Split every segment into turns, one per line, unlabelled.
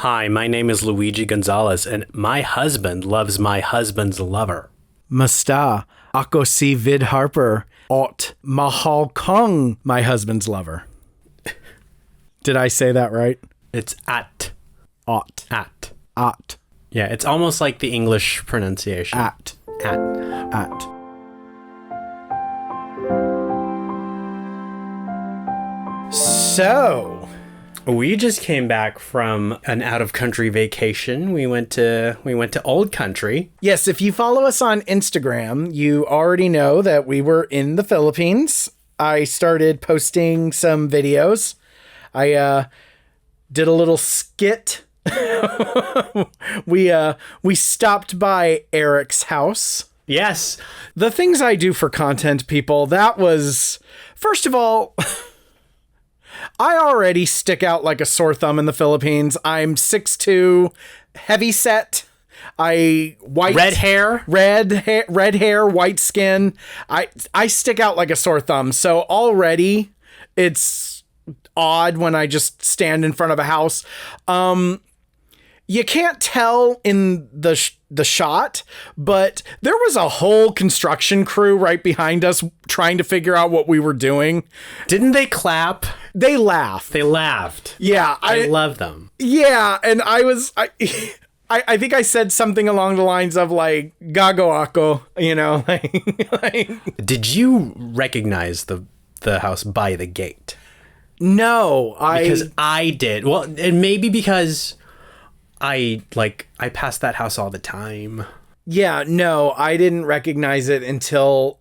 Hi, my name is Luigi Gonzalez, and my husband loves my husband's lover.
Musta, ako si Vid Harper, ot mahal kong my husband's lover. Did I say that right?
It's at.
Ot.
At.
At.
Yeah, it's almost like the English pronunciation.
At.
At.
At. So,
we just came back from an out-of-country vacation. We went to Old Country.
yes, if you follow us on Instagram, you already know that we were in the Philippines. I started posting some videos. I did a little skit. We stopped by Eric's house.
Yes.
The things I do for content, people, that was, first of all, I already stick out like a sore thumb in the Philippines. I'm 6'2", heavy set.
Red hair,
white skin. I stick out like a sore thumb. So already it's odd when I just stand in front of a house. You can't tell in the shot, but there was a whole construction crew right behind us trying to figure out what we were doing.
Didn't they clap?
They laughed.
They laughed.
Yeah.
I love them.
Yeah, and I think I said something along the lines of like, gago ako, like.
Did you recognize the house by the gate?
No,
Because I did. Well, and maybe because I pass that house all the time.
Yeah, no, I didn't recognize it until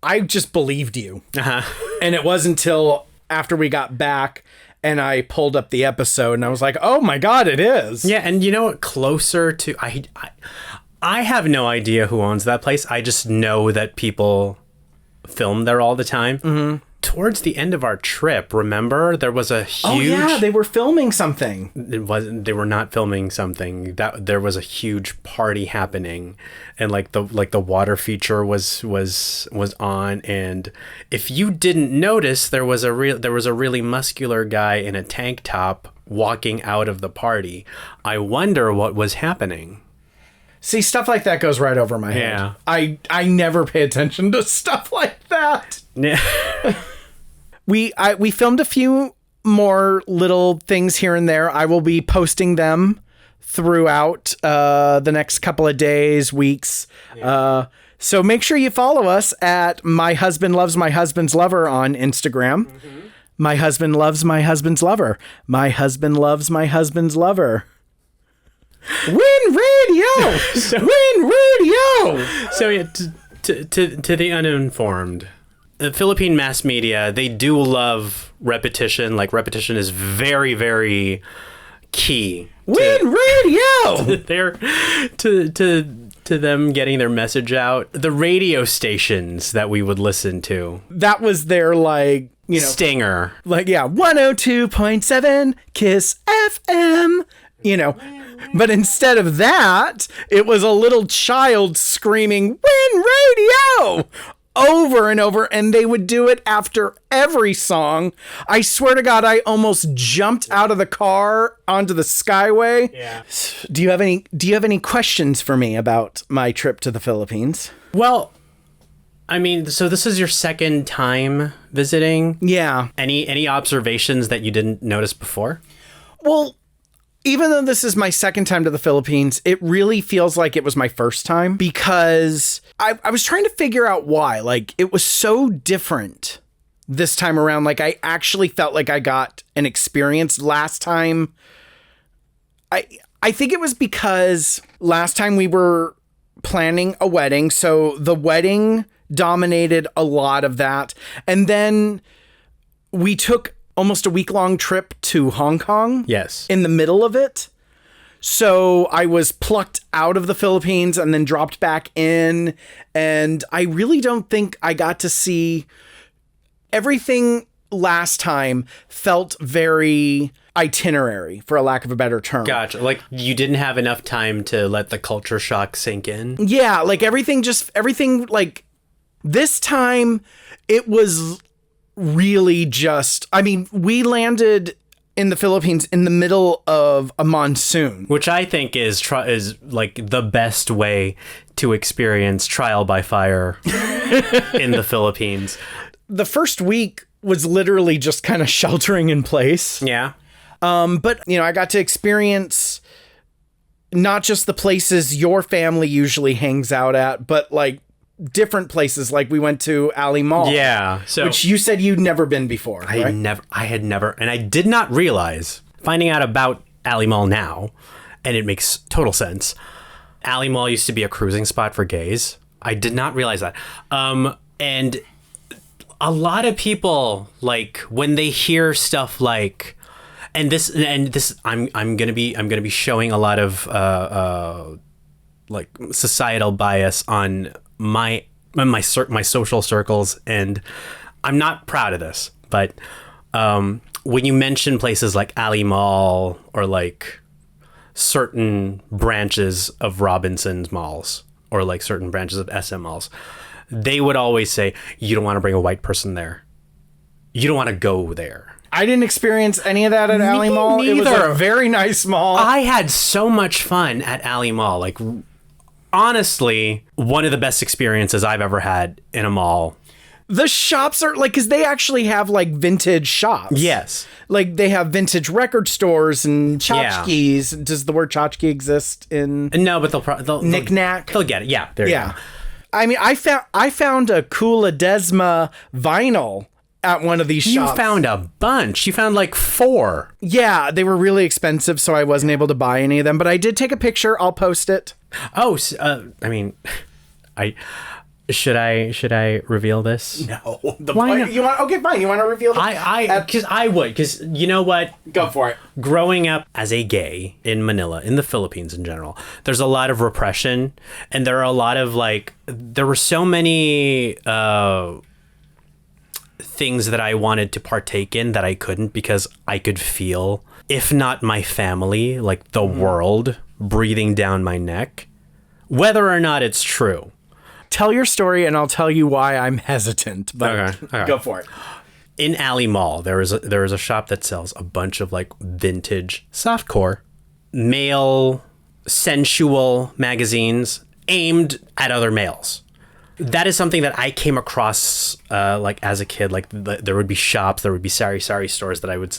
I just believed you.
Uh-huh.
And it wasn't until after we got back and I pulled up the episode and I was like, oh my God, it is.
Yeah, and you know what? Closer to... I have no idea who owns that place. I just know that people film there all the time. Mm-hmm. Towards the end of our trip, remember, there was a huge...
Oh yeah, they were filming something.
They were not filming something. There was a huge party happening, and like the water feature was on. And if you didn't notice, there was a really muscular guy in a tank top walking out of the party. I wonder what was happening.
See, stuff like that goes right over my head.
Yeah.
I never pay attention to stuff like that.
Yeah.
We filmed a few more little things here and there. I will be posting them throughout the next couple of days, weeks. Yeah. So make sure you follow us at My Husband Loves My Husband's Lover on Instagram. Mm-hmm. My Husband Loves My Husband's Lover. My Husband Loves My Husband's Lover. Win radio! Win radio!
So yeah, to the uninformed, the Philippine mass media, they do love repetition. Like, repetition is very, very key.
Win radio!
To them getting their message out. The radio stations that we would listen to.
That was their, like,
stinger.
Like, yeah, 102.7 Kiss FM, But instead of that, it was a little child screaming, "Win radio!" over and over, and they would do it after every song. I swear to God, I almost jumped out of the car onto the Skyway.
Yeah.
Do you have any questions for me about my trip to the Philippines?
Well, I mean, so this is your second time visiting?
Yeah.
Any observations that you didn't notice before?
Well, even though this is my second time to the Philippines, it really feels like it was my first time because I was trying to figure out why. Like, it was so different this time around. Like, I actually felt like I got an experience last time. I think it was because last time we were planning a wedding, so the wedding dominated a lot of that. And then we took almost a week-long trip to Hong Kong.
Yes.
In the middle of it. So I was plucked out of the Philippines and then dropped back in. And I really don't think I got to see everything. Last time felt very itinerary, for a lack of a better term.
Gotcha. Like, you didn't have enough time to let the culture shock sink in?
Yeah, like everything, like, this time, it was really just, I mean, we landed in the Philippines in the middle of a monsoon.
Which I think is like the best way to experience trial by fire in the Philippines.
The first week was literally just kind of sheltering in place.
Yeah.
But, I got to experience not just the places your family usually hangs out at, but like different places. Like we went to Lally Mall.
Yeah.
Which you said you'd never been before, right?
I had never, and I did not realize, finding out about Lally Mall now, and it makes total sense. Lally Mall used to be a cruising spot for gays. I did not realize that. And a lot of people, like, when they hear stuff like, and this, I'm gonna be showing a lot of like societal bias on my social circles, and I'm not proud of this, but when you mention places like Lally Mall or like certain branches of Robinson's malls or like certain branches of SM malls, they would always say, you don't want to bring a white person there. You don't want to go there.
I didn't experience any of that at Lally Mall.
Neither.
It was a very nice mall.
I had so much fun at Lally Mall. Like, honestly, one of the best experiences I've ever had in a mall.
The shops are like, because they actually have like vintage shops.
Yes.
Like they have vintage record stores and tchotchkes. Yeah. Does the word tchotchke exist in?
No, but they'll
knick-knack.
They'll get it. Yeah. There you go.
I mean, I found a Kula Desma vinyl at one of these shops.
You found a bunch. You found like 4.
Yeah, they were really expensive, so I wasn't able to buy any of them. But I did take a picture. I'll post it.
Oh, I mean, should I reveal this?
No. Why not? You want? Okay, fine. You want to reveal?
Because you know what?
Go for it.
Growing up as a gay in Manila, in the Philippines in general, there's a lot of repression, and there are a lot of there were so many things that I wanted to partake in that I couldn't, because I could feel, if not my family, like the world breathing down my neck, whether or not it's true.
Tell your story and I'll tell you why I'm hesitant, but
okay.
Go for it.
In Lally Mall, there is a shop that sells a bunch of like vintage softcore, male, sensual magazines aimed at other males. That is something that I came across like as a kid. Like there would be shops, there would be sari stores that I would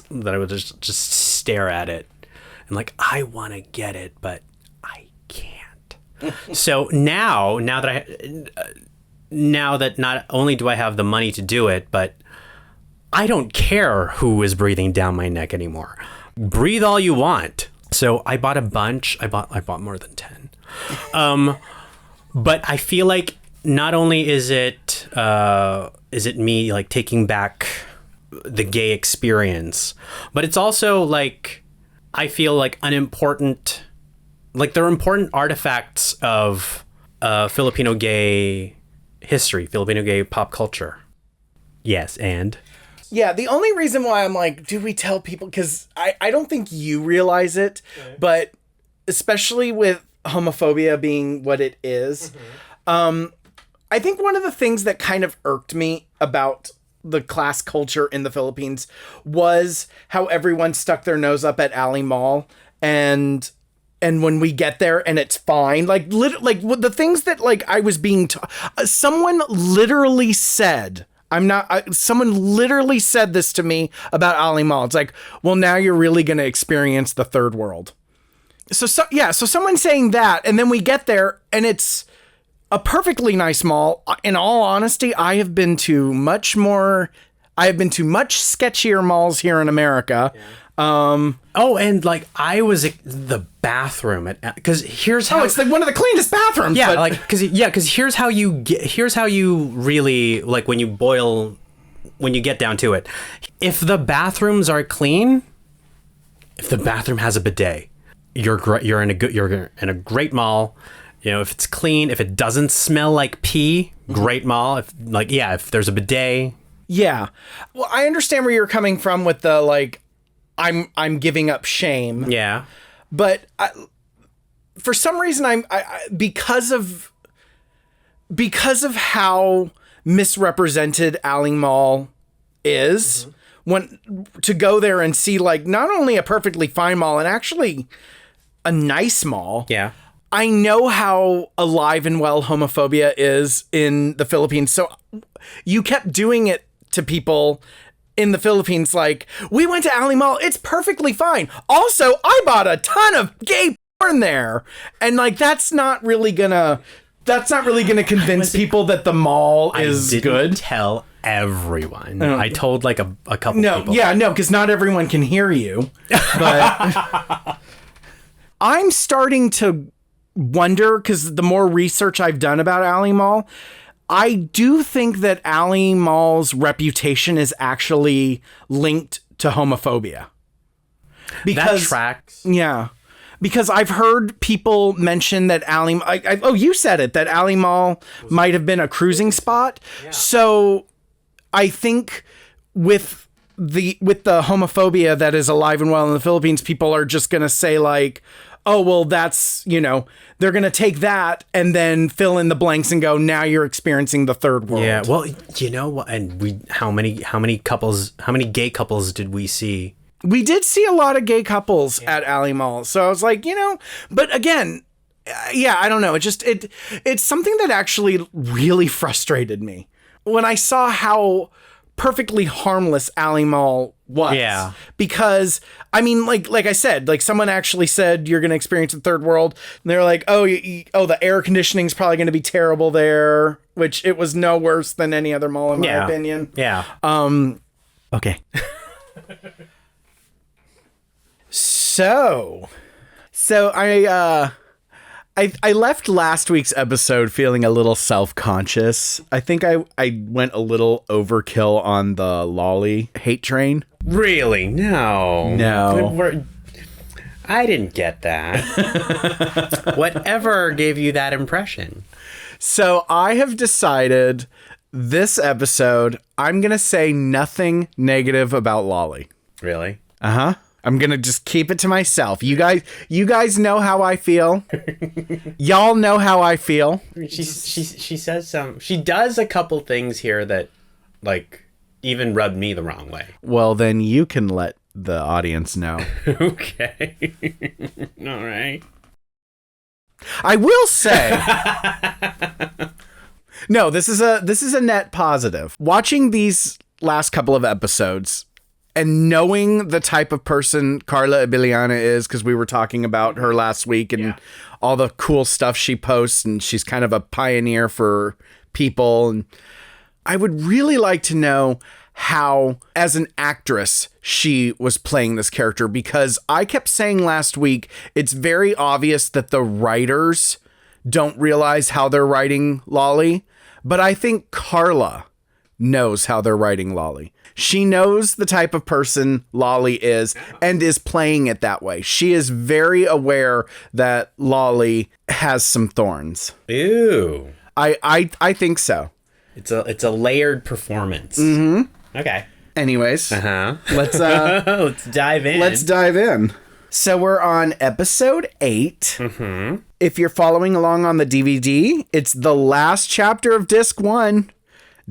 just stare at it and like, I want to get it, but I can't. So now that not only do I have the money to do it, but I don't care who is breathing down my neck anymore. Breathe all you want. So I bought a bunch. I bought more than 10. But I feel like not only is it me like taking back the gay experience, but it's also like, I feel like an important, like they're important artifacts of Filipino gay history, Filipino gay pop culture. Yes, and?
Yeah, the only reason why I'm like, do we tell people? Because I don't think you realize it, but especially with homophobia being what it is, I think one of the things that kind of irked me about the class culture in the Philippines was how everyone stuck their nose up at Lally Mall, and when we get there and it's fine, like the things that like I was being someone literally said, someone literally said this to me about Lally Mall. It's like, well, now you're really going to experience the third world. So someone saying that, and then we get there and it's a perfectly nice mall. In all honesty, I have been to much sketchier malls here in America. Yeah.
And like I was the bathroom because here's how
it's like one of the cleanest bathrooms.
Yeah, but because here's how you really like when you get down to it. If the bathrooms are clean, if the bathroom has a bidet, you're in a great mall. You know, if it's clean, if it doesn't smell like pee, great mall. If there's a bidet. Yeah.
Well, I understand where you're coming from with the like, I'm giving up shame.
Yeah.
But for some reason, I because of how misrepresented Lally Mall is, when to go there and see like not only a perfectly fine mall and actually a nice mall.
Yeah.
I know how alive and well homophobia is in the Philippines. So you kept doing it to people in the Philippines, like, we went to Alley Mall, it's perfectly fine. Also, I bought a ton of gay porn there. And like that's not really gonna convince people that the mall is good.
Tell everyone. I told like a couple people.
Yeah, no, because not everyone can hear you. But I'm starting to wonder, because the more research I've done about Alley Mall, I do think that Alley Mall's reputation is actually linked to homophobia.
Because, that tracks.
Yeah. Because I've heard people mention that Alley... you said it, that Alley Mall might have been a cruising spot. Yeah. So I think with the homophobia that is alive and well in the Philippines, people are just going to say like, oh, well, that's, they're going to take that and then fill in the blanks and go, now you're experiencing the third world.
Yeah, well, you know what? And how many gay couples did we see?
We did see a lot of gay couples at Alley Mall. So I was like, but again, I don't know. It's something that actually really frustrated me when I saw how perfectly harmless Alley Mall was.
Yeah.
Because I mean, like I said, like someone actually said you're going to experience the third world. And they're like, the air conditioning is probably going to be terrible there, which it was no worse than any other mall in my opinion.
Yeah.
Okay. So I left last week's episode feeling a little self-conscious. I think I went a little overkill on the Lally hate train.
Really? No. I didn't get that. Whatever gave you that impression?
So I have decided this episode, I'm going to say nothing negative about Lally.
Really?
Uh-huh. I'm going to just keep it to myself. You guys know how I feel. Y'all know how I feel.
She does a couple things here that like even rubbed me the wrong way.
Well, then you can let the audience know.
Okay. All right.
I will say no, this is a net positive. Watching these last couple of episodes and knowing the type of person Carla Abiliana is, because we were talking about her last week and all the cool stuff she posts, and she's kind of a pioneer for people. And I would really like to know how, as an actress, she was playing this character, because I kept saying last week, it's very obvious that the writers don't realize how they're writing Lally, but I think Carla knows how they're writing Lally. She knows the type of person Lally is and is playing it that way. She is very aware that Lally has some thorns.
Ew.
I think so.
It's a layered performance.
Mm-hmm.
Okay.
Anyways, let's
dive in.
Let's dive in. So we're on episode 8.
Mm-hmm.
If you're following along on the DVD, it's the last chapter of disc 1.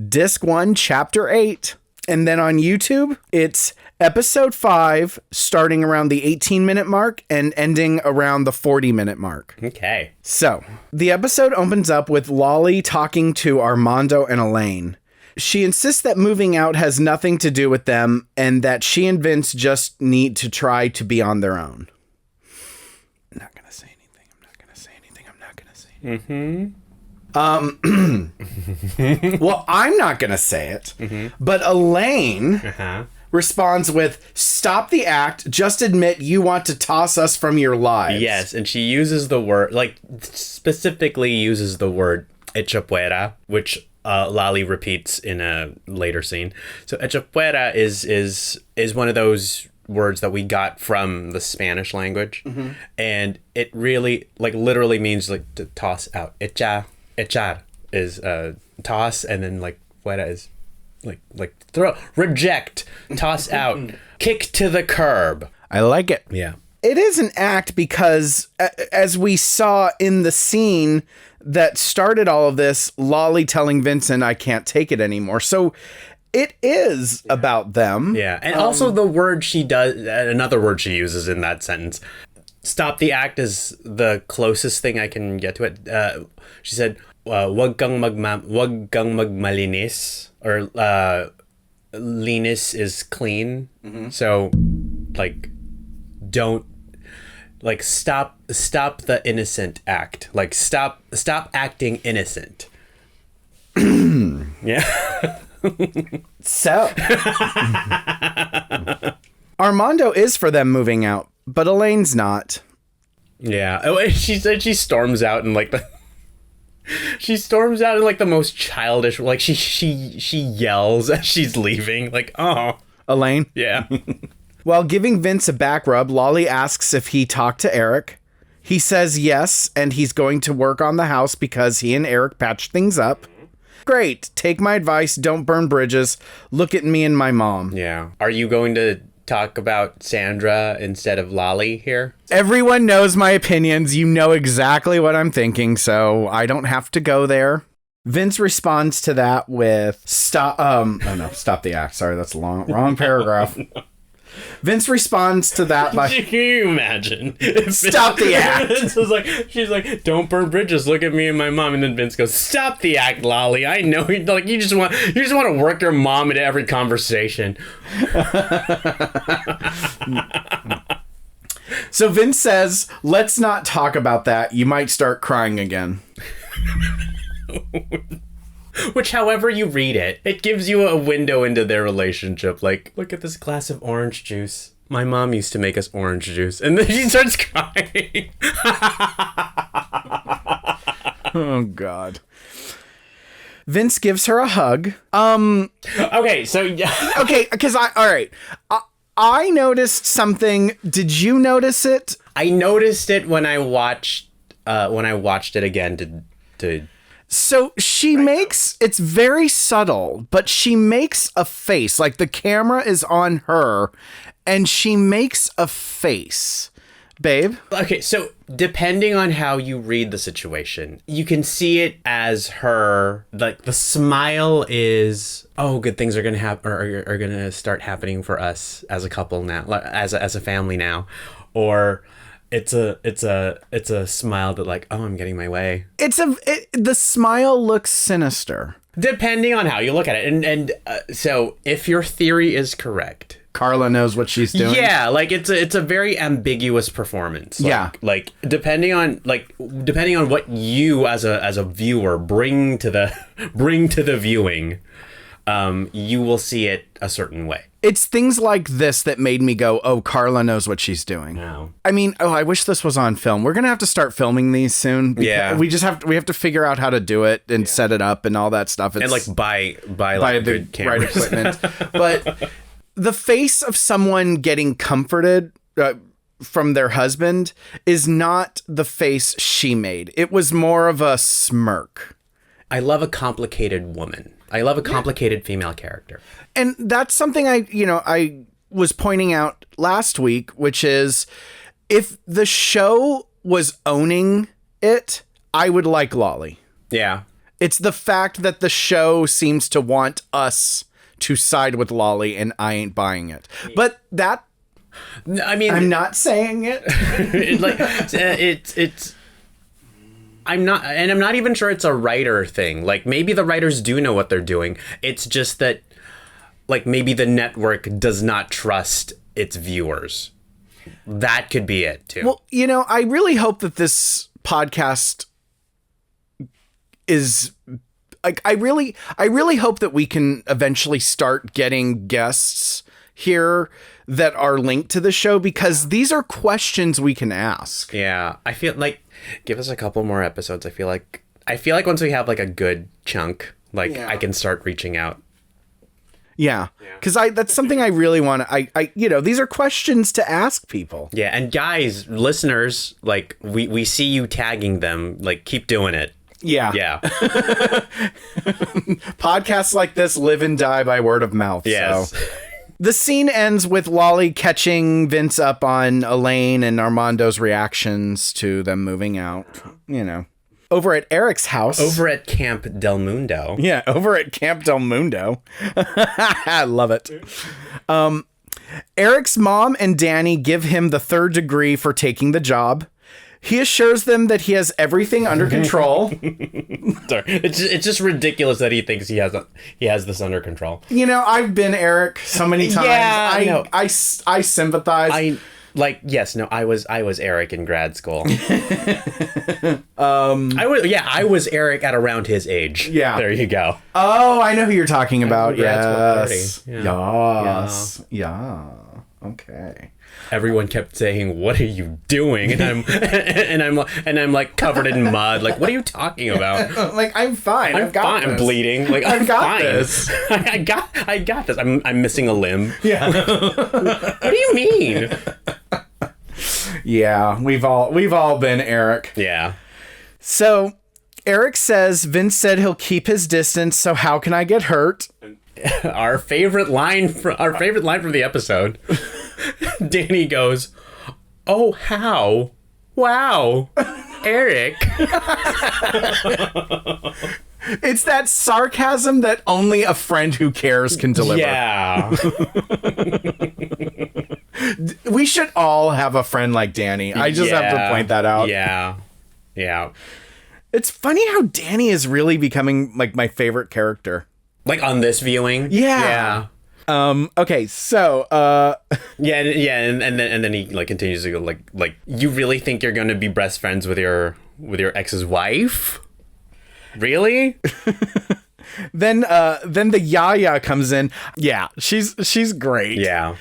Disc 1, chapter 8. And then on YouTube, it's episode 5, starting around the 18-minute mark and ending around the 40-minute mark.
Okay.
So, the episode opens up with Lally talking to Armando and Elaine. She insists that moving out has nothing to do with them and that she and Vince just need to try to be on their own. I'm not going to say anything. Well, I'm not going to say it, but Elaine responds with, "Stop the act. Just admit you want to toss us from your lives."
Yes, and she uses the word, specifically uses the word echa fuera, which Lally repeats in a later scene. So echa fuera is one of those words that we got from the Spanish language, and it really, literally means to toss out. Echar is toss, and then fuera is like throw, reject, toss out, kick to the curb.
I like it.
Yeah.
It is an act because, as we saw in the scene that started all of this, Lally telling Vincent, "I can't take it anymore." So It is about them.
Yeah. And also the word she does, another word she uses in that sentence, stop the act, is the closest thing I can get to it. She said, wag kang magmalinis, or linis is clean. Mm-hmm. So, like, don't, like, stop the innocent act. Like, stop acting innocent. Yeah.
So Armando is for them moving out, but Elaine's not.
Yeah. Oh, she said she storms out in like the most childish, like she yells as she's leaving, like, oh,
Elaine.
Yeah.
While giving Vince a back rub, Lally asks if he talked to Eric. He says yes, and he's going to work on the house because he and Eric patched things up. Great. Take my advice. Don't burn bridges. Look at me and my mom.
Yeah. Are you going to talk about Sandra instead of Lally here?
Everyone knows my opinions. You know exactly what I'm thinking, so I don't have to go there. Vince responds to that with stop. Stop the act. Sorry, that's a wrong paragraph. Vince responds to that by...
Can you imagine?
Stop the act.
Vince was like, she's like, don't burn bridges. Look at me and my mom. And then Vince goes, stop the act, Lally. I know. Like, you just want to work your mom into every conversation.
So Vince says, let's not talk about that. You might start crying again.
Which, however you read it, it gives you a window into their relationship. Like, look at this glass of orange juice. My mom used to make us orange juice. And then she starts crying.
Oh, God. Vince gives her a hug.
Okay, so...
Okay, because I noticed something. Did you notice it?
I noticed it when I watched it again to
So she makes, it's very subtle, but she makes a face, like the camera is on her and she makes a face. Babe?
Okay, so depending on how you read the situation, you can see it as her, like the smile is, oh, good things are going to happen, or are going to start happening for us as a couple now, as a family now, or it's a smile that like, oh, I'm getting my way.
The smile looks sinister.
Depending on how you look at it. And so if your theory is correct,
Carla knows what she's doing.
Yeah, like it's a very ambiguous performance. Like, depending on what you as a viewer bring to the viewing, you will see it a certain way.
It's things like this that made me go, oh, Carla knows what she's doing.
No.
I mean, I wish this was on film. We're going to have to start filming these soon.
Yeah.
We have to figure out how to do it and set it up and all that stuff.
And like buy like good cameras.
Right equipment. But the face of someone getting comforted from their husband is not the face she made. It was more of a smirk.
I love a complicated woman. I love a complicated female character. And
that's something I was pointing out last week, which is if the show was owning it, I would like Lally.
Yeah.
It's the fact that the show seems to want us to side with Lally and I ain't buying it. But that, I mean, I'm not saying it.
I'm not even sure it's a writer thing. Like, maybe the writers do know what they're doing. It's just that, like, maybe the network does not trust its viewers. That could be it, too.
Well, I really hope that this podcast is... Like, I really hope that we can eventually start getting guests here that are linked to the show, because these are questions we can ask.
Yeah, I feel like give us a couple more episodes. I feel like once we have like a good chunk, I can start reaching out.
Yeah, because that's something I really want to. These are questions to ask people.
Yeah, and guys, listeners, like we see you tagging them. Like, keep doing it.
Yeah. Podcasts like this live and die by word of mouth.
Yes.
So. The scene ends with Lally catching Vince up on Elaine and Armando's reactions to them moving out. over at Eric's house.
Over at Camp Del Mundo.
Yeah, over at Camp Del Mundo. I love it. Eric's mom and Danny give him the 3rd degree for taking the job. He assures them that he has everything under control.
Sorry. It's just ridiculous that he thinks he has this under control.
You know, I've been Eric so many times.
Yeah,
I sympathize.
I was Eric in grad school. I was Eric at around his age.
Yeah.
There you go.
Oh, I know who you're talking about.
Yes.
30. Yes. Yeah. Okay.
Everyone kept saying, "What are you doing?" And I'm like covered in mud. Like, what are you talking about?
Like, I'm fine.
I'm fine. I'm bleeding. Like, I'm
got
fine.
this.
I got this. I'm missing a limb.
Yeah.
What do you mean?
Yeah, we've all been Eric.
Yeah.
So, Eric says Vince said he'll keep his distance, so how can I get hurt?
Our favorite line from the episode. Danny goes, "Oh, how? Wow, Eric."
It's that sarcasm that only a friend who cares can deliver.
Yeah.
We should all have a friend like Danny. I just have to point that out.
Yeah. Yeah.
It's funny how Danny is really becoming like my favorite character.
Like on this viewing?
Yeah. Okay, so
and then he like continues to go like you really think you're going to be best friends with your ex's wife? Really?
Then the Yaya comes in. Yeah, she's great.
Yeah.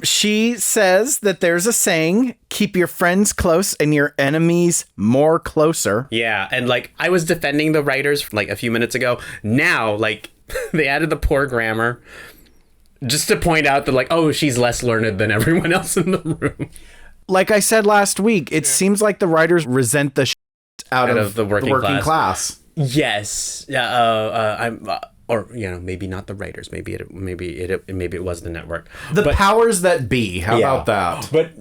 She says that there's a saying, keep your friends close and your enemies more closer.
Yeah, and like I was defending the writers like a few minutes ago. Now, like they added the poor grammar just to point out that like, oh, she's less learned than everyone else in the room.
Like I said last week, it seems like the writers resent the out of the working class.
Yes. Yeah. Or maybe not the writers. Maybe it was the network.
The powers that be. How about that?
But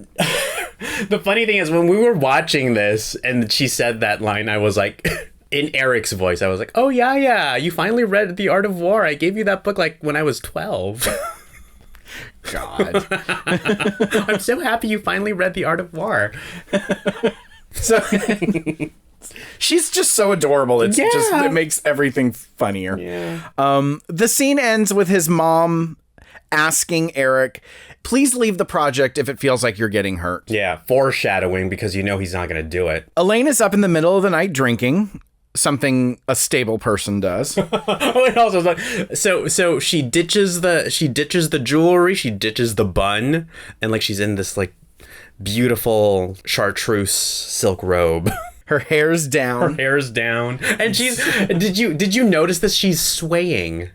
the funny thing is, when we were watching this and she said that line, I was like, in Eric's voice, I was like, "Oh yeah, you finally read The Art of War. I gave you that book like when I was 12."
God.
I'm so happy you finally read The Art of War.
So. She's just so adorable. It makes everything funnier.
Yeah.
The scene ends with his mom asking Eric, please leave the project if it feels like you're getting hurt.
Yeah. Foreshadowing, because he's not going to do it.
Elaine is up in the middle of the night drinking, something a stable person does.
And also like, so she ditches the jewelry, she ditches the bun, and like she's in this like beautiful chartreuse silk robe.
Her hair's down.
And she's did you notice this? She's swaying.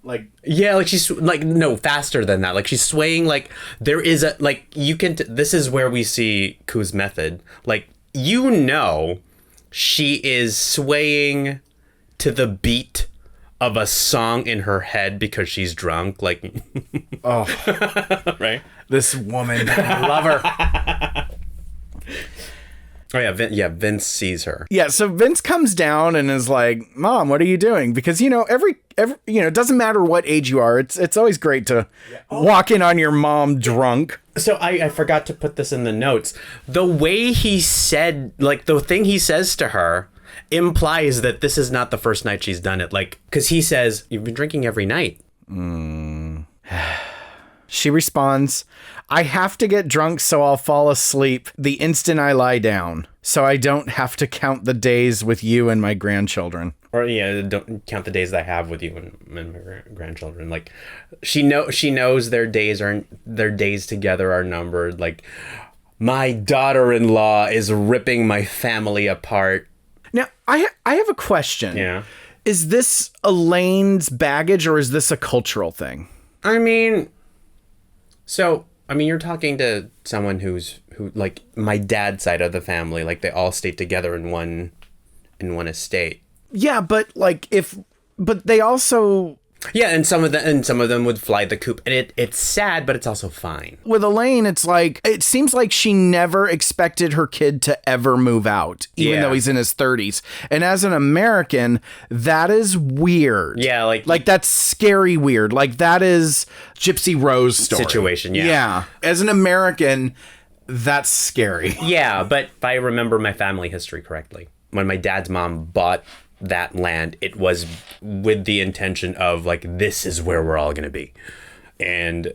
Like,
yeah, like she's like, no, faster than that. Like she's swaying. Like there is a, like you can, this is where we see Koo's method. Like, she is swaying to the beat of a song in her head because she's drunk. Like,
oh,
right.
This woman, I love her.
Oh yeah, Vince sees her.
Yeah, so Vince comes down and is like, "Mom, what are you doing?" Because every it doesn't matter what age you are. It's always great to walk in on your mom drunk.
So I forgot to put this in the notes. The way he said, like the thing he says to her implies that this is not the first night she's done it. Like, because he says, "You've been drinking every night."
She responds, "I have to get drunk so I'll fall asleep the instant I lie down, so I don't have to count the days with you and my grandchildren."
Or don't count the days that I have with you and my grandchildren. Like, she knows their days together are numbered. Like, my daughter-in-law is ripping my family apart.
Now, I have a question.
Yeah.
Is this Elaine's baggage or is this a cultural thing?
I mean, you're talking to someone who like my dad's side of the family, like they all stayed together in one estate.
Yeah, but like but they also
Yeah, and some of them would fly the coop, and it's sad, but it's also fine.
With Elaine, it's like, it seems like she never expected her kid to ever move out, even though he's in his 30s. And as an American, that is weird.
Yeah,
like that's scary weird. Like that is Gypsy Rose story.
Situation, yeah.
Yeah. As an American, that's scary.
Yeah, but if I remember my family history correctly, when my dad's mom bought that land, it was with the intention of like, this is where we're all going to be, and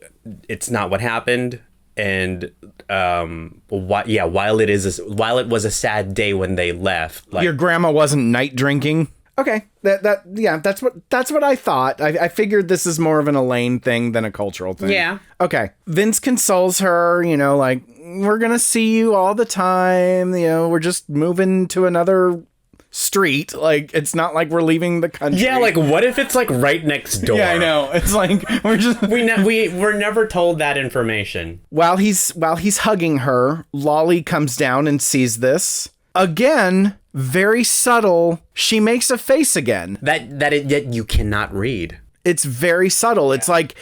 it's not what happened. And while it was a sad day when they left, like,
your grandma wasn't night drinking. Okay, that's what I thought. I figured this is more of an Elaine thing than a cultural thing.
Yeah.
Okay. Vince consoles her, like, we're gonna see you all the time. We're just moving to another street. Like, it's not like we're leaving the country.
Yeah, like, what if it's like right next door?
Yeah, I know. It's like
we're never told that information.
While he's hugging her, Lally comes down and sees this. Again, very subtle. She makes a face again.
That you cannot read.
It's very subtle. It's like,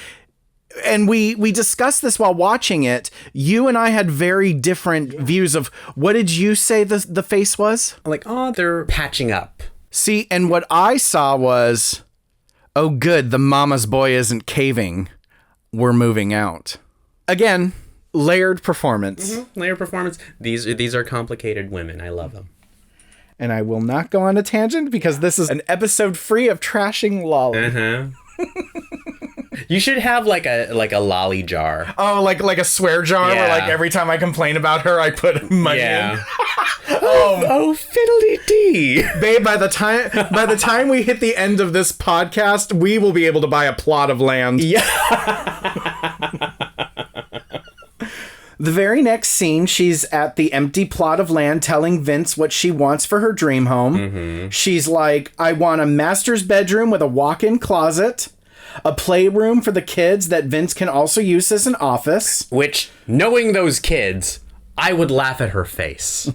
and we discussed this while watching it. You and I had very different views of, what did you say the face was?
Like, oh, they're patching up.
See, and what I saw was, oh, good, the mama's boy isn't caving. We're moving out. Again, layered performance.
Mm-hmm. Layered performance. These are complicated women. I love them.
And I will not go on a tangent because this is an episode free of trashing Lally.
Uh-huh. You should have like a Lally jar.
Oh, like a swear jar where like every time I complain about her, I put money in.
Oh, fiddly dee.
Babe, by the time we hit the end of this podcast, we will be able to buy a plot of land.
Yeah.
The very next scene, she's at the empty plot of land telling Vince what she wants for her dream home. Mm-hmm. She's like, I want a master's bedroom with a walk-in closet, a playroom for the kids that Vince can also use as an office.
Which, knowing those kids, I would laugh at her face.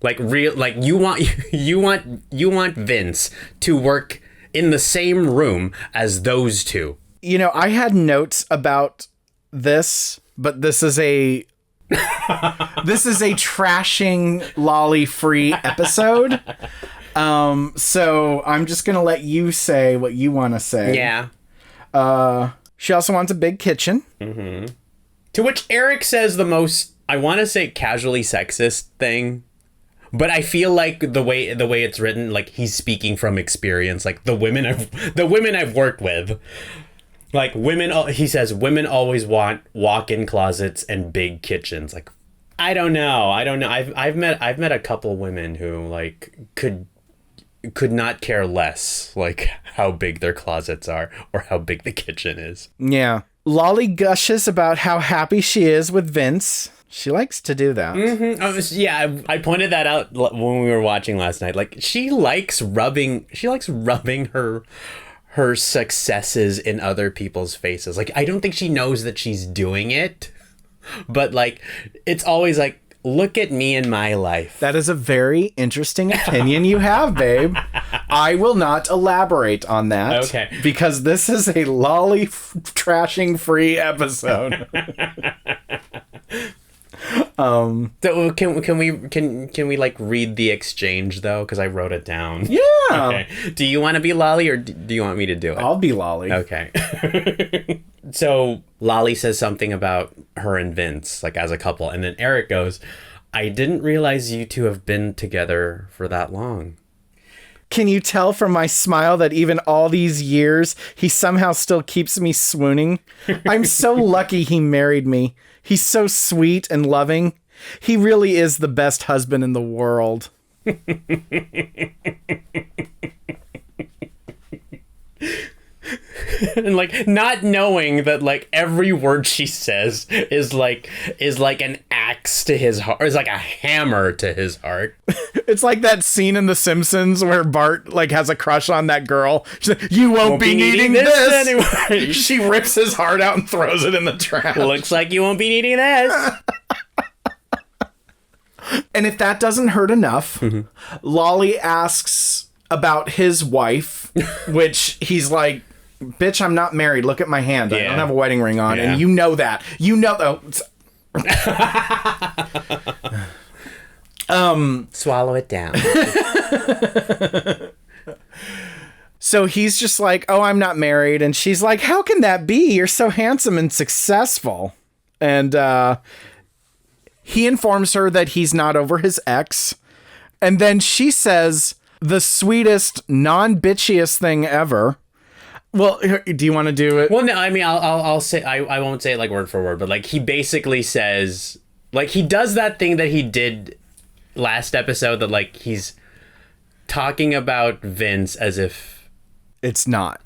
You want Vince to work in the same room as those two.
I had notes about this, but this is a trashing Lally free episode. So I'm just gonna let you say what you want to say.
Yeah.
She also wants a big kitchen.
Mm-hmm. To which Eric says the most, I want to say, casually sexist thing, but I feel like the way it's written, like he's speaking from experience. Like the women I've worked with. Like he says, women always want walk-in closets and big kitchens. Like, I don't know. I've met a couple women who like could not care less like how big their closets are or how big the kitchen is.
Yeah. Lally gushes about how happy she is with Vince. She likes to do that.
Mm-hmm. I pointed that out when we were watching last night. Like, she likes rubbing her successes in other people's faces. Like, I don't think she knows that she's doing it, but like, it's always like, look at me in my life.
That is a very interesting opinion you have, babe. I will not elaborate on that.
Okay.
Because this is a Lally trashing free episode.
So can we like read the exchange though? Because I wrote it down.
Yeah.
Okay. Do you want to be Lally or do you want me to do it?
I'll be Lally.
Okay. So Lally says something about her and Vince, like as a couple, and then Eric goes, "I didn't realize you two have been together for that long."
Can you tell from my smile that even all these years, he somehow still keeps me swooning? I'm so lucky he married me. He's so sweet and loving. He really is the best husband in the world.
And like not knowing that like every word she says is like an axe to his heart, is like a hammer to his heart.
It's like that scene in The Simpsons where Bart like has a crush on that girl. She's like, you won't be needing this
anyway.
She rips his heart out and throws it in the trash.
Looks like you won't be needing this.
And if that doesn't hurt enough, Lally asks about his wife, which he's like, Bitch, I'm not married. Look at my hand. I
Yeah.
don't have a wedding ring on.
Yeah.
And you know that. You know...
Swallow it down.
So he's just like, oh, I'm not married. And she's like, how can that be? You're so handsome and successful. And he informs her that he's not over his ex. And then she says the sweetest, non-bitchiest thing ever. Well, do you want to do it?
Well, no, I mean, I'll say, I won't say it like word for word, but like he basically says, like he does that thing that he did last episode that like he's talking about Vince as if
it's not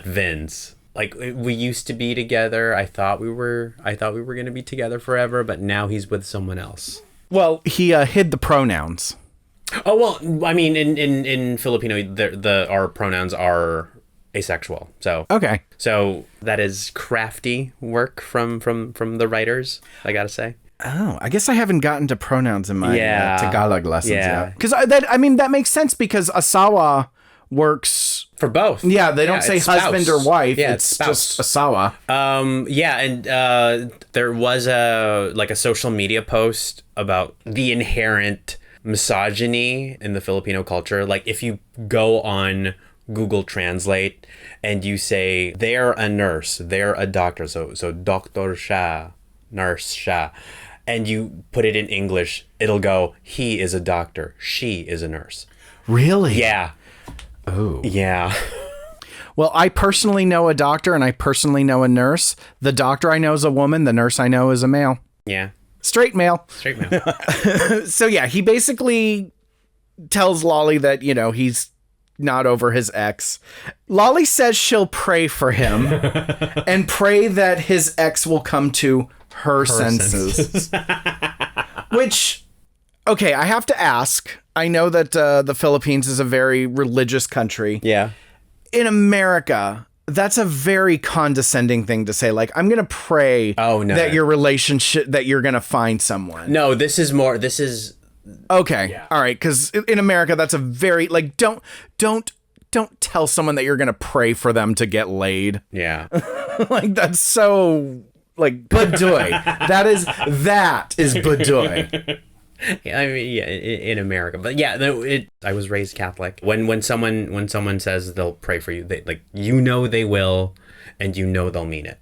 Vince. Like we used to be together. I thought we were going to be together forever, but now he's with someone else.
Well, he hid the pronouns.
Oh, well, I mean, in Filipino, our pronouns are asexual. So
Okay.
So that is crafty work from the writers, I gotta say.
Oh, I guess I haven't gotten to pronouns in my Tagalog lessons yet. Because that makes sense because asawa works
for both.
Yeah, they don't say husband or wife.
Yeah,
it's just asawa.
Yeah, and there was a social media post about the inherent misogyny in the Filipino culture. Like if you go on Google Translate and you say they're a nurse, they're a doctor, so doctor siya, nurse siya, and you put it in English, it'll go he is a doctor, she is a nurse.
Really?
Yeah.
Oh.
Yeah.
Well, I personally know a doctor and I personally know a nurse. The doctor I know is a woman. The nurse I know is a male.
Yeah.
Straight male.
Straight male.
So yeah, he basically tells Lally that, he's not over his ex. Lally says she'll pray for him and pray that his ex will come to her senses. Which, okay, I have to ask. I know that the Philippines is a very religious country.
Yeah.
In America, that's a very condescending thing to say. Like, I'm going to pray that your relationship, that you're going to find someone.
No, this is
okay.
Yeah.
All right. Because in America, that's a very, like, don't tell someone that you're going to pray for them to get laid.
Yeah.
Like, that's so, like, baduy. that is baduy.
Yeah, I mean, yeah, in America, but yeah, I was raised Catholic. When someone says they'll pray for you, they they will, and they'll mean it.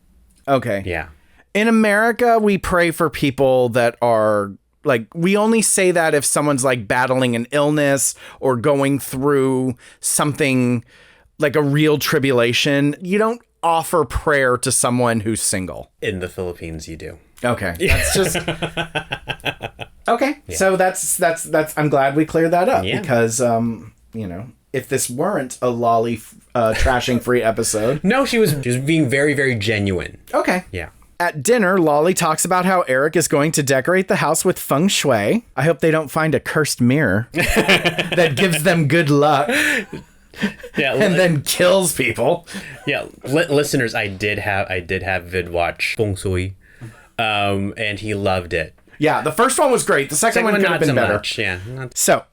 Okay.
Yeah.
In America, we pray for people that are like, we only say that if someone's like battling an illness or going through something like a real tribulation. You don't offer prayer to someone who's single.
In the Philippines, you do.
Okay. That's just okay. Yeah. So that's I'm glad we cleared that up because if this weren't a Lally trashing free episode.
No, she was being very, very genuine.
Okay.
Yeah.
At dinner, Lally talks about how Eric is going to decorate the house with feng shui. I hope they don't find a cursed mirror that gives them good luck. Yeah, and then kills people.
Yeah, listeners, I did have VidWatch Feng Shui. And he loved it.
Yeah, the first one was great. The second one could have been better.
Much, yeah.
So,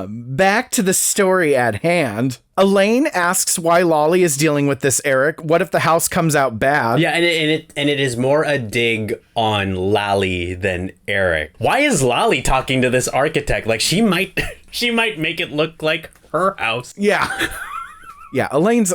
back to the story at hand. Elaine asks why Lally is dealing with this Eric. What if the house comes out bad?
Yeah, and it is more a dig on Lally than Eric. Why is Lally talking to this architect? Like she might make it look like her house.
Yeah. Yeah, Elaine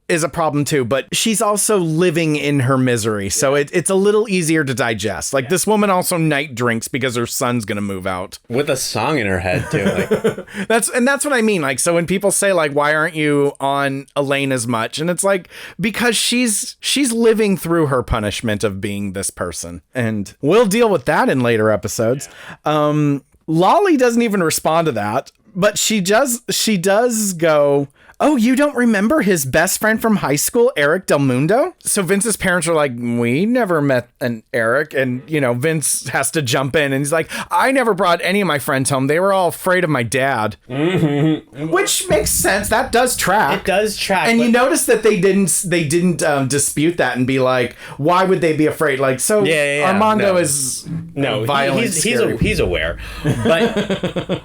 is a problem too, but she's also living in her misery. So it's a little easier to digest. Like this woman also night drinks because her son's going to move out.
With a song in her head too. Like.
That's what I mean. Like, so when people say like, why aren't you on Elaine as much? And it's like, because she's living through her punishment of being this person. And we'll deal with that in later episodes. Yeah. Lally doesn't even respond to that, but she does go, oh, you don't remember his best friend from high school, Eric Del Mundo? So Vince's parents are like, we never met an Eric. And, Vince has to jump in and he's like, I never brought any of my friends home. They were all afraid of my dad. Mm-hmm. Which makes sense. That does track.
It does track.
And you notice that they didn't dispute that and be like, why would they be afraid? Like, so Armando is violent.
He's aware. But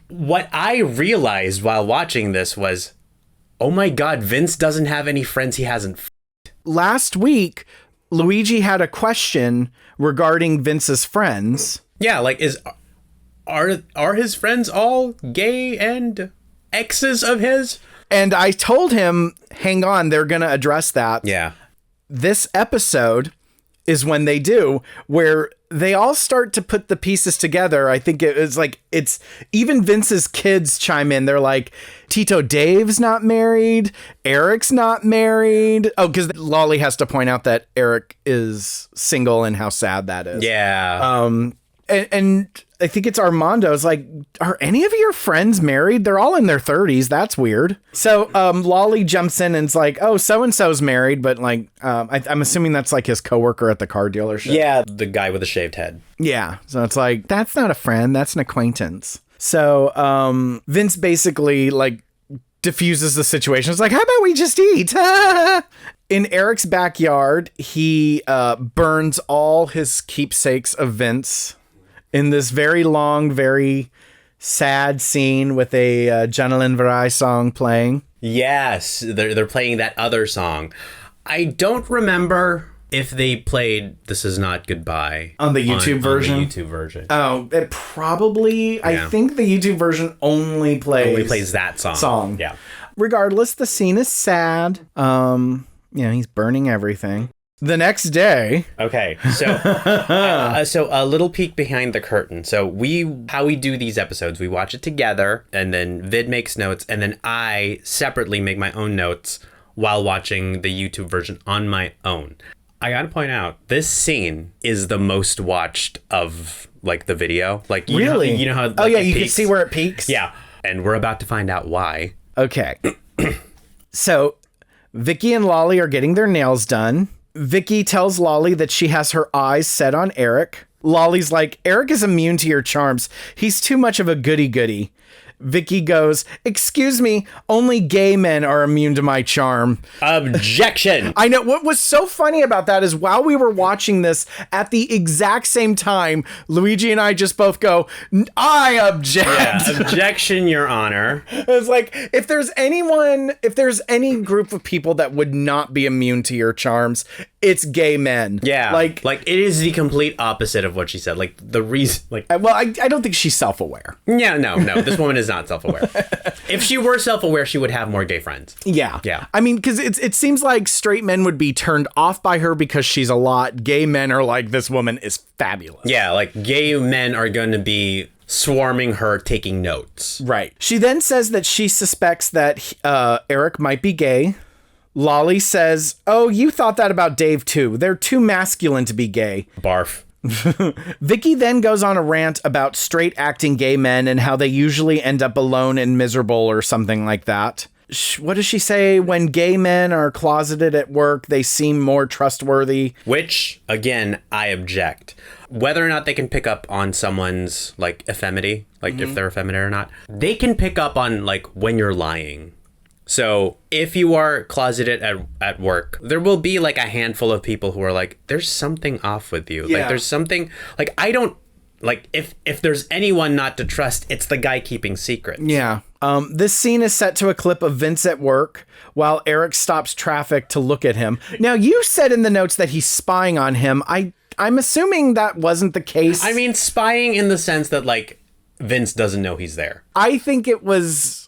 what I realized while watching this was Oh my God, Vince doesn't have any friends he hasn't.
Last week, Luigi had a question regarding Vince's friends.
Yeah, like are his friends all gay and exes of his?
And I told him, hang on, they're going to address that.
Yeah.
This episode is when they do, where they all start to put the pieces together. I think it's even Vince's kids chime in. They're like, Tito Dave's not married. Eric's not married. Oh, because Lally has to point out that Eric is single and how sad that is.
Yeah.
And I think it's Armando's like, are any of your friends married? They're all in their 30s. That's weird. So Lally jumps in and's like, oh, so-and-so's married. But like, I'm assuming that's like his coworker at the car dealership.
Yeah. The guy with a shaved head.
Yeah. So it's like, that's not a friend. That's an acquaintance. So Vince basically like diffuses the situation. It's like, how about we just eat? In Eric's backyard, he burns all his keepsakes of Vince in this very long, very sad scene with a Janelin Varai song playing.
Yes, they're playing that other song. I don't remember if they played "This Is Not Goodbye"
on the YouTube version.
On the YouTube version.
Oh, it probably. Yeah. I think the YouTube version only plays
that song. Yeah.
Regardless, the scene is sad. He's burning everything. The next day.
Okay, so so a little peek behind the curtain. So how we do these episodes, we watch it together, and then Vid makes notes, and then I separately make my own notes while watching the YouTube version on my own. I gotta point out, this scene is the most watched of like the video. Like
really,
you know how
like, you can see where it peaks.
Yeah, and we're about to find out why.
Okay, so Vicky and Lally are getting their nails done. Vicky tells Lally that she has her eyes set on Eric. Lolly's like, Eric is immune to your charms. He's too much of a goody-goody. Vicky goes, excuse me, only gay men are immune to my charm.
Objection.
I know. What was so funny about that is while we were watching this at the exact same time, Luigi and I just both go, I object.
Yeah, objection, Your Honor.
It's like, if there's any group of people that would not be immune to your charms, it's gay men.
Yeah. Like it is the complete opposite of what she said. Like the reason, like,
well, I don't think she's self-aware.
Yeah, no. This woman is not self-aware. If she were self-aware, she would have more gay friends.
Yeah.
Yeah.
I mean, because it seems like straight men would be turned off by her because she's a lot. Gay men are like, this woman is fabulous.
Yeah, like gay men are going to be swarming her, taking notes.
Right. She then says that she suspects that Eric might be gay. Lally says, oh, you thought that about Dave too. They're too masculine to be gay.
Barf.
Vicky then goes on a rant about straight acting gay men and how they usually end up alone and miserable or something like that. What does she say? When gay men are closeted at work, they seem more trustworthy.
Which, again, I object. Whether or not they can pick up on someone's, like, effeminate, like if they're effeminate or not, they can pick up on, like, when you're lying. So if you are closeted at work, there will be like a handful of people who are like, there's something off with you. Yeah. Like there's something like, I don't like if there's anyone not to trust, it's the guy keeping secrets.
Yeah. This scene is set to a clip of Vince at work while Eric stops traffic to look at him. Now you said in the notes that he's spying on him. I'm assuming that wasn't the case.
I mean, spying in the sense that like Vince doesn't know he's there.
I think it was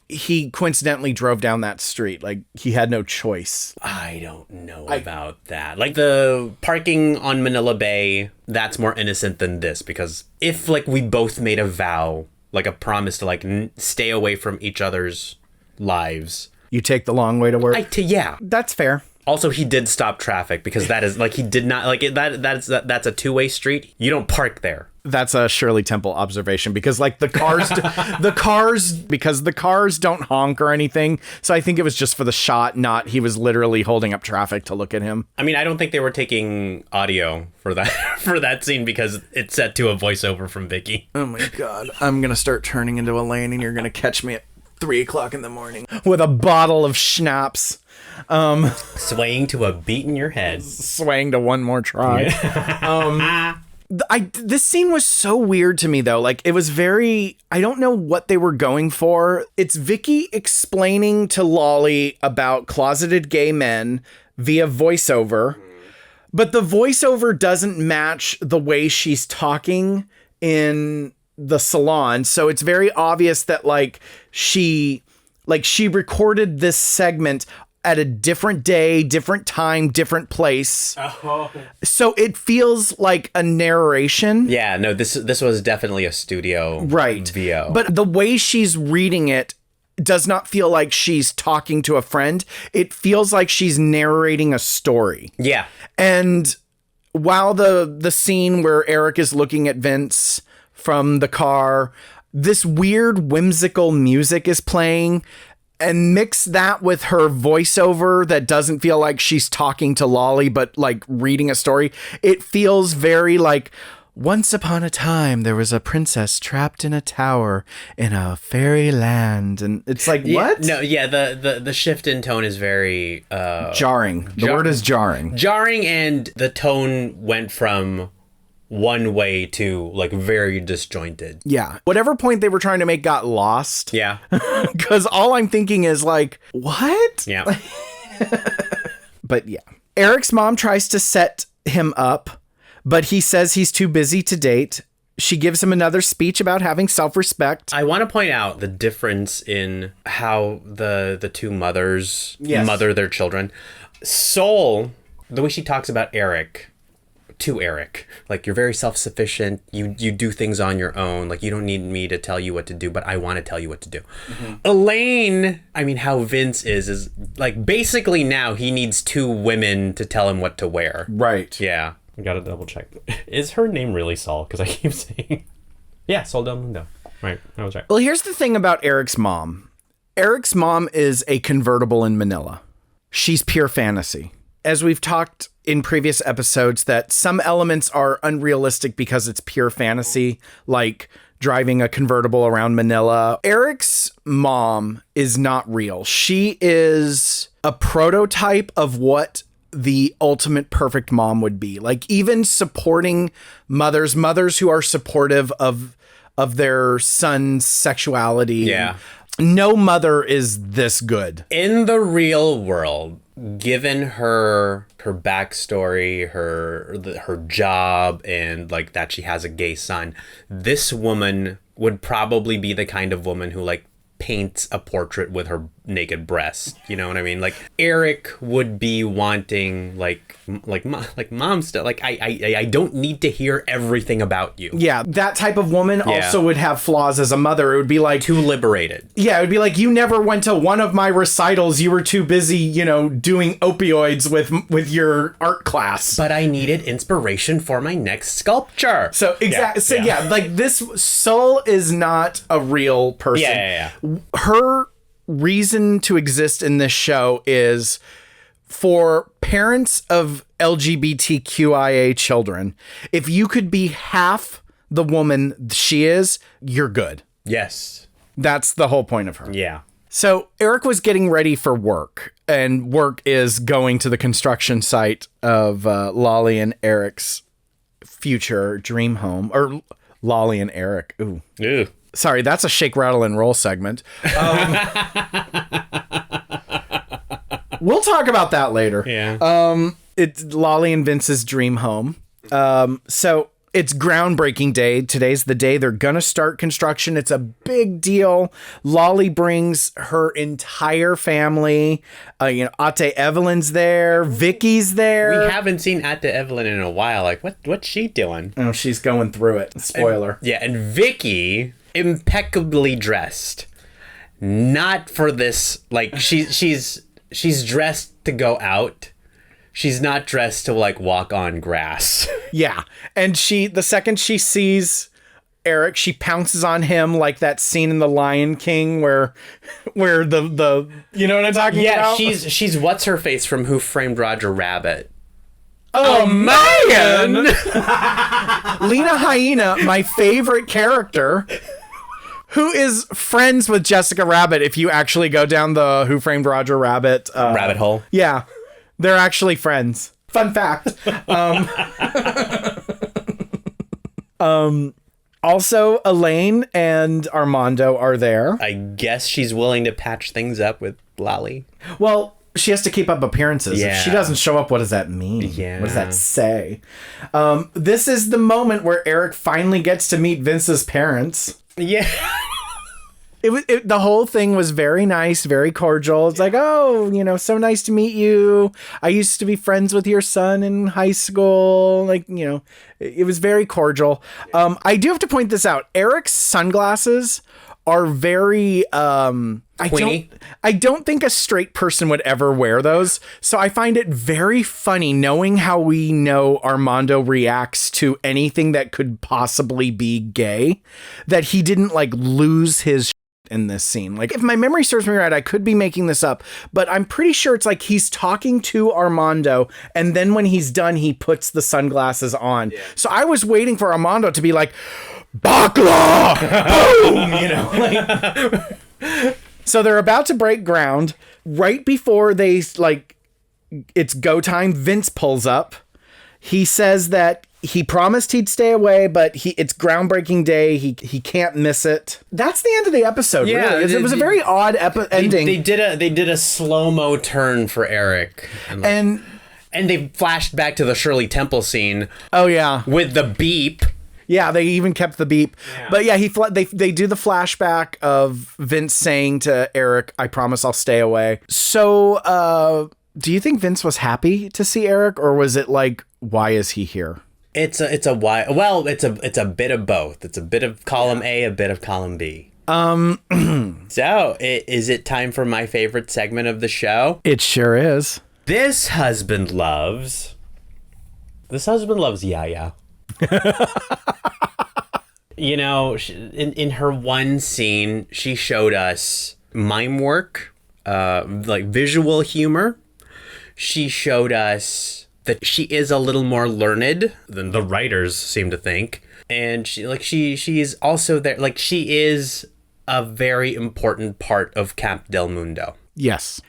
he coincidentally drove down that street. Like he had no choice.
I don't know about that. Like the parking on Manila Bay, that's more innocent than this, because if like we both made a vow, like a promise to like stay away from each other's lives.
You take the long way to work?
Yeah.
That's fair.
Also, he did stop traffic because that is like he did not like it, that's a two-way street. You don't park there.
That's a Shirley Temple observation because like the cars don't honk or anything. So I think it was just for the shot, not he was literally holding up traffic to look at him.
I mean, I don't think they were taking audio for that scene because it's set to a voiceover from Vicky.
Oh my God. I'm going to start turning into a lane and you're going to catch me at 3:00 in the morning with a bottle of schnapps.
Swaying to a beat in your head.
Swaying to one more try. This scene was so weird to me though. Like it was very, I don't know what they were going for. It's Vicky explaining to Lally about closeted gay men via voiceover, but the voiceover doesn't match the way she's talking in the salon. So it's very obvious that she recorded this segment at a different day, different time, different place. Oh. So it feels like a narration.
Yeah, no, this was definitely a studio VO.
But the way she's reading it does not feel like she's talking to a friend. It feels like she's narrating a story.
Yeah.
And while the scene where Eric is looking at Vince from the car, this weird whimsical music is playing. And mix that with her voiceover that doesn't feel like she's talking to Lally, but like reading a story. It feels very like, once upon a time, there was a princess trapped in a tower in a fairy land. And it's like, what?
No, yeah, the shift in tone is very...
jarring. The word is jarring.
Jarring, and the tone went from one way to like very disjointed.
Yeah. Whatever point they were trying to make got lost.
Yeah.
Because all I'm thinking is like, what?
Yeah.
But yeah. Eric's mom tries to set him up, but he says he's too busy to date. She gives him another speech about having self-respect.
I want to point out the difference in how the two mothers mother their children. Sol, the way she talks about Eric, to Eric, like, you're very self-sufficient, you do things on your own, like, you don't need me to tell you what to do, but I want to tell you what to do. Mm-hmm. Elaine, I mean, how Vince is like, basically now he needs two women to tell him what to wear.
Right.
Yeah. I gotta double check. Is her name really Sol? Because I keep saying... Yeah, Sol Del Mundo. Right, I was right.
Well, here's the thing about Eric's mom. Eric's mom is a convertible in Manila. She's pure fantasy. As we've talked in previous episodes, that some elements are unrealistic because it's pure fantasy, like driving a convertible around Manila. Eric's mom is not real. She is a prototype of what the ultimate perfect mom would be. Like, even supporting mothers who are supportive of their son's sexuality.
Yeah.
No mother is this good.
In the real world, given her backstory, her job, and like that she has a gay son, this woman would probably be the kind of woman who like paints a portrait with her naked breast. You know what I mean? Like, Eric would be wanting like mom stuff. Like, I don't need to hear everything about you.
Yeah, that type of woman also would have flaws as a mother. It would be like,
too liberated.
Yeah, it would be like, you never went to one of my recitals. You were too busy, doing opioids with your art class.
But I needed inspiration for my next sculpture.
So exactly. Like, this Sol is not a real person.
Yeah.
Her reason to exist in this show is for parents of LGBTQIA children. If you could be half the woman she is, you're good.
Yes.
That's the whole point of her.
Yeah.
So Eric was getting ready for work, and work is going to the construction site of Lally and Eric's future dream home, or Lally and Eric. Ooh.
Ew.
Sorry, that's a shake, rattle, and roll segment. We'll talk about that later.
Yeah.
It's Lally and Vince's dream home. So it's groundbreaking day. Today's the day they're gonna start construction. It's a big deal. Lally brings her entire family. Ate Evelyn's there. Vicky's there.
We haven't seen Ate Evelyn in a while. Like, what's she doing?
Oh, she's going through it. Spoiler.
And Vicky, impeccably dressed. Not for this. Like, she's dressed to go out. She's not dressed to like walk on grass.
Yeah. And the second she sees Eric, she pounces on him like that scene in The Lion King where the you know what I'm talking about?
Yeah, she's what's her face from Who Framed Roger Rabbit.
Oh, man! Lena Hyena, my favorite character, who is friends with Jessica Rabbit if you actually go down the Who Framed Roger Rabbit
rabbit hole.
Yeah. – They're actually friends. Fun fact. Also, Elaine and Armando are there.
I guess she's willing to patch things up with Lally.
Well, she has to keep up appearances.
Yeah.
If she doesn't show up, what does that mean?
Yeah.
What does that say? This is the moment where Eric finally gets to meet Vince's parents.
Yeah.
The whole thing was very nice, very cordial. It's like, oh, so nice to meet you. I used to be friends with your son in high school. Like, it was very cordial. I do have to point this out. Eric's sunglasses are very,
Pointy?
I don't think a straight person would ever wear those. So I find it very funny knowing how we know Armando reacts to anything that could possibly be gay, that he didn't lose his in this scene. If my memory serves me right, I could be making this up, but I'm pretty sure it's he's talking to Armando, and then when he's done, he puts the sunglasses on. Yeah. So I was waiting for Armando to be like, Bakla! Boom! So they're about to break ground. Right before they, it's go time, Vince pulls up. He says that he promised he'd stay away, but it's groundbreaking day. He can't miss it. That's the end of the episode.
Yeah,
really. It was a very odd ending.
They did a slow-mo turn for Eric, and they flashed back to the Shirley Temple scene.
Oh yeah,
with the beep.
Yeah, they even kept the beep. Yeah. But yeah, they do the flashback of Vince saying to Eric, "I promise I'll stay away." So, do you think Vince was happy to see Eric, or was it why is he here?
It's a why. Well, it's a bit of both. It's a bit of column A, a bit of column B. So, is it time for my favorite segment of the show?
It sure is.
This husband loves Yaya. In her one scene, she showed us mime work, visual humor. She showed us that she is a little more learned than the writers seem to think. And she is also there. She is a very important part of Camp Del Mundo.
Yes.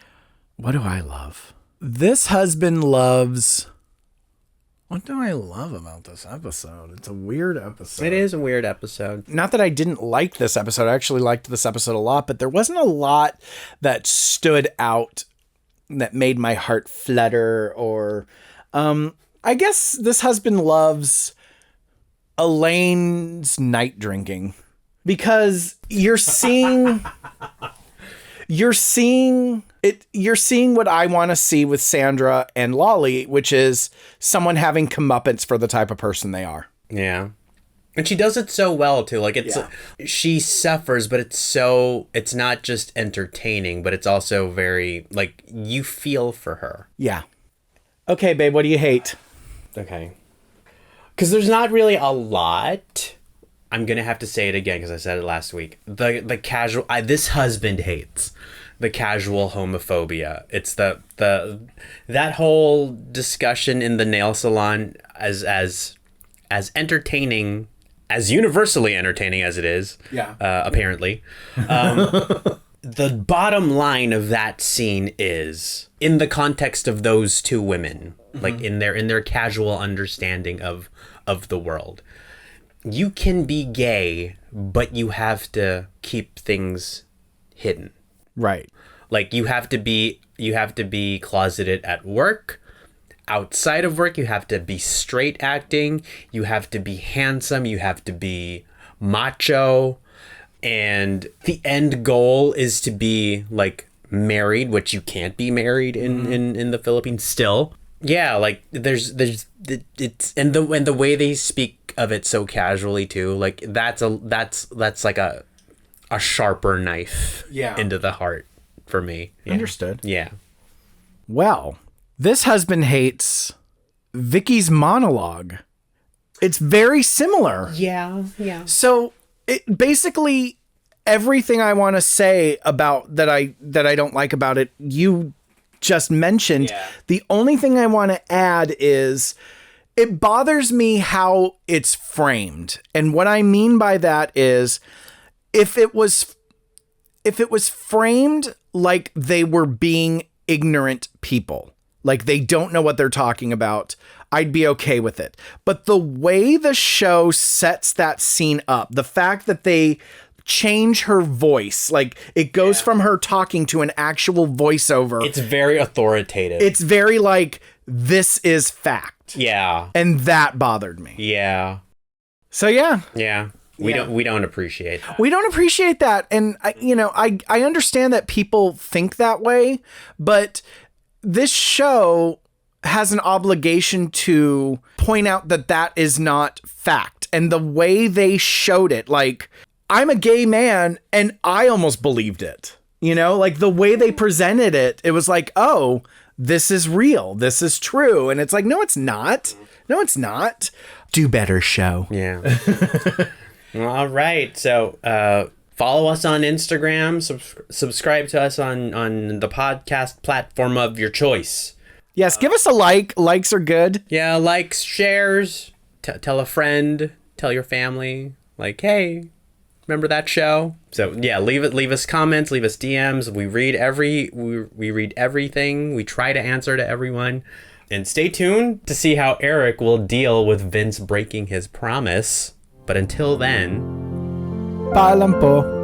What do I love? This husband loves... What do I love about this episode? It's a weird episode.
It is a weird episode.
Not that I didn't like this episode. I actually liked this episode a lot, but there wasn't a lot that stood out that made my heart flutter or... I guess this husband loves Elaine's night drinking because you're seeing what I want to see with Sandra and Lally, which is someone having comeuppance for the type of person they are.
Yeah. And she does it so well too. She suffers, but it's not just entertaining, but it's also very you feel for her.
Yeah. Okay, babe, what do you hate?
Okay. Because there's not really a lot. I'm going to have to say it again because I said it last week. The casual... this husband hates the casual homophobia. It's that whole discussion in the nail salon as entertaining, as universally entertaining as it is. Yeah. Apparently. The bottom line of that scene is, in the context of those two women, in their casual understanding of the world, you can be gay, but you have to keep things hidden.
Right.
You have to be closeted at work. Outside of work, you have to be straight acting. You have to be handsome. You have to be macho. And the end goal is to be married, which you can't be married in the Philippines still. Yeah, there's and the way they speak of it so casually too. That's a sharper knife into the heart for me. Yeah.
Understood.
Yeah.
Well, this husband hates Vicky's monologue. It's very similar.
Yeah.
So it basically everything I want to say about that I don't like about it, you just mentioned. Yeah. The only thing I want to add is it bothers me how it's framed. And what I mean by that is if it was framed like they were being ignorant people, like they don't know what they're talking about, I'd be okay with it. But the way the show sets that scene up, the fact that they change her voice, like it goes from her talking to an actual voiceover.
It's very authoritative.
It's very like, this is fact.
Yeah.
And that bothered me.
Yeah.
So yeah.
Yeah. We don't appreciate that.
We don't appreciate that. And I understand that people think that way, but this show has an obligation to point out that that is not fact. And the way they showed it, like, I'm a gay man and I almost believed it, like the way they presented it, it was like, oh, this is real. This is true. And it's like, no, it's not. No, it's not. Do better, show.
Yeah. All right. So, follow us on Instagram, subscribe to us on the podcast platform of your choice.
Yes. Give us a like. Likes are good.
Yeah. Likes, shares, tell a friend, tell your family, like, hey, remember that show? So yeah, leave us comments, leave us DMs. We read everything. We try to answer to everyone. And stay tuned to see how Eric will deal with Vince breaking his promise. But until then,
paalam po.